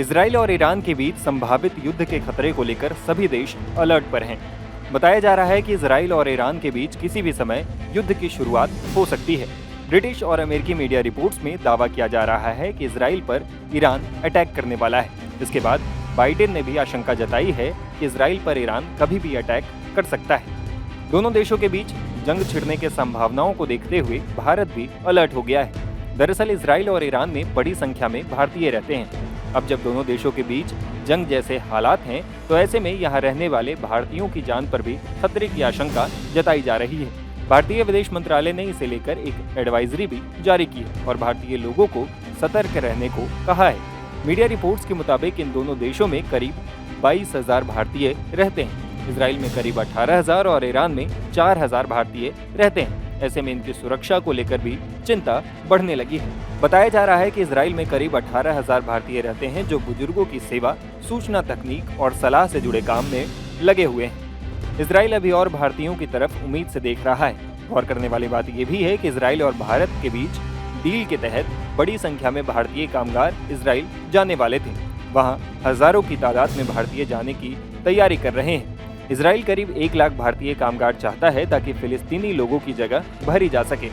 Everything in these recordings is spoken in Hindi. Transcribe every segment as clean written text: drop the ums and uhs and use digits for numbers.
इजराइल और ईरान के बीच संभावित युद्ध के खतरे को लेकर सभी देश अलर्ट पर हैं। बताया जा रहा है कि इजराइल और ईरान के बीच किसी भी समय युद्ध की शुरुआत हो सकती है। ब्रिटिश और अमेरिकी मीडिया रिपोर्ट्स में दावा किया जा रहा है कि इजराइल पर ईरान अटैक करने वाला है। इसके बाद बाइडेन ने भी आशंका जताई है कि इजराइल पर ईरान कभी भी अटैक कर सकता है। दोनों देशों के बीच जंग छिड़ने के संभावनाओं को देखते हुए भारत भी अलर्ट हो गया है। दरअसल इजराइल और ईरान में बड़ी संख्या में भारतीय रहते हैं। अब जब दोनों देशों के बीच जंग जैसे हालात हैं, तो ऐसे में यहाँ रहने वाले भारतीयों की जान पर भी खतरे की आशंका जताई जा रही है। भारतीय विदेश मंत्रालय ने इसे लेकर एक एडवाइजरी भी जारी की है और भारतीय लोगों को सतर्क रहने को कहा है। मीडिया रिपोर्ट्स के मुताबिक इन दोनों देशों में करीब 22,000 भारतीय रहते हैं। इजराइल में करीब 18,000 और ईरान में 4,000 भारतीय रहते हैं। ऐसे में इनकी सुरक्षा को लेकर भी चिंता बढ़ने लगी है। बताया जा रहा है कि इजराइल में करीब 18,000 भारतीय रहते हैं जो बुजुर्गों की सेवा, सूचना तकनीक और सलाह से जुड़े काम में लगे हुए हैं। इजराइल अभी और भारतीयों की तरफ उम्मीद से देख रहा है। गौर करने वाली बात यह भी है कि इजराइल और भारत के बीच डील के तहत बड़ी संख्या में भारतीय कामगार इजराइल जाने वाले थे। वहां हजारों की तादाद में भारतीय जाने की तैयारी कर रहे हैं। इजराइल करीब 1 लाख भारतीय कामगार चाहता है ताकि फिलिस्तीनी लोगों की जगह भरी जा सके।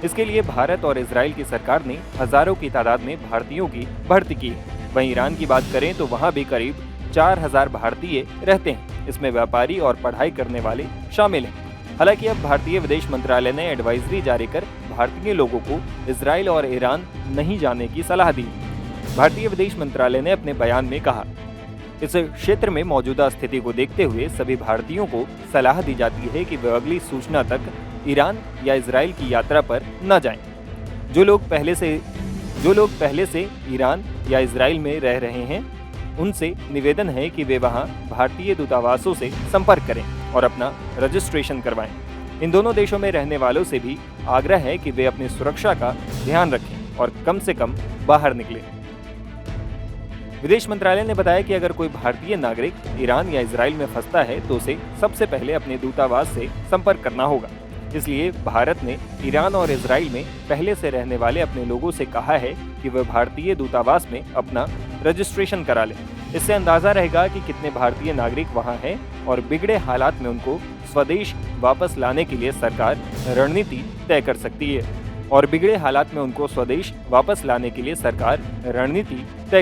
इसके लिए भारत और इजराइल की सरकार ने हजारों की तादाद में भारतीयों की भर्ती की है। वहीं ईरान की बात करें तो वहां भी करीब 4,000 भारतीय रहते हैं। इसमें व्यापारी और पढ़ाई करने वाले शामिल हैं। हालांकि अब भारतीय विदेश मंत्रालय ने एडवाइजरी जारी कर भारतीय लोगों को इजराइल और ईरान नहीं जाने की सलाह दी। भारतीय विदेश मंत्रालय ने अपने बयान में कहा, इस क्षेत्र में मौजूदा स्थिति को देखते हुए सभी भारतीयों को सलाह दी जाती है कि वे अगली सूचना तक ईरान या इजराइल की यात्रा पर न जाएं। जो लोग पहले से ईरान या इजराइल में रह रहे हैं, उनसे निवेदन है कि वे वहां भारतीय दूतावासों से संपर्क करें और अपना रजिस्ट्रेशन करवाएं। इन दोनों देशों में रहने वालों से भी आग्रह है कि वे अपनी सुरक्षा का ध्यान रखें और कम से कम बाहर निकलें। विदेश मंत्रालय ने बताया कि अगर कोई भारतीय नागरिक ईरान या इजराइल में फंसता है तो उसे सबसे पहले अपने दूतावास से संपर्क करना होगा। इसलिए भारत ने ईरान और इजराइल में पहले से रहने वाले अपने लोगों से कहा है कि वे भारतीय दूतावास में अपना रजिस्ट्रेशन करा लें। इससे अंदाजा रहेगा कि कितने भारतीय नागरिक वहां हैं और बिगड़े हालात में उनको स्वदेश वापस लाने के लिए सरकार रणनीति तय कर सकती है।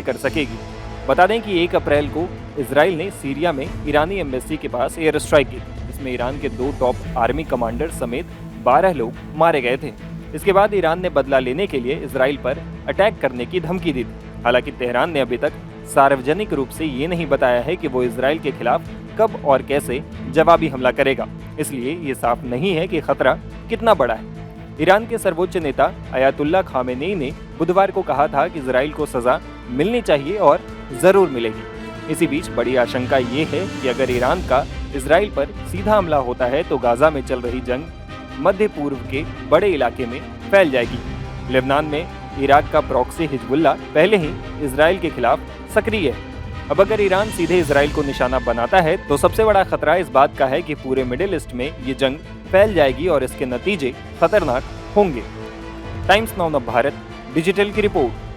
कर सकेगी। बता दें कि 1 अप्रैल को इजराइल ने सीरिया में ईरानी एम्बेसी के पास एयर स्ट्राइक की। इसमें ईरान के 2 टॉप आर्मी कमांडर समेत 12 लोग मारे गए थे। इसके बाद ईरान ने बदला लेने के लिए इजराइल पर अटैक करने की धमकी दी थी। हालांकि तेहरान ने अभी तक सार्वजनिक रूप से ये नहीं बताया है कि वो इजराइल के खिलाफ कब और कैसे जवाबी हमला करेगा। इसलिए ये साफ नहीं है कि खतरा कितना बड़ा है। ईरान के सर्वोच्च नेता अयातुल्ला खामेनेई ने बुधवार को कहा था कि इजराइल को सजा मिलनी चाहिए और जरूर मिलेगी। इसी बीच बड़ी आशंका ये है कि अगर ईरान का इजराइल पर सीधा हमला होता है तो गाजा में चल रही जंग मध्य पूर्व के बड़े इलाके में फैल जाएगी। लेबनान में इराक का प्रॉक्सी हिजबुल्लाह पहले ही इजराइल के खिलाफ सक्रिय है। अब अगर ईरान सीधे इजराइल को निशाना बनाता है तो सबसे बड़ा खतरा इस बात का है कि पूरे मिडिल ईस्ट में ये जंग फैल जाएगी और इसके नतीजे खतरनाक होंगे। टाइम्स नाउ भारत डिजिटल की रिपोर्ट।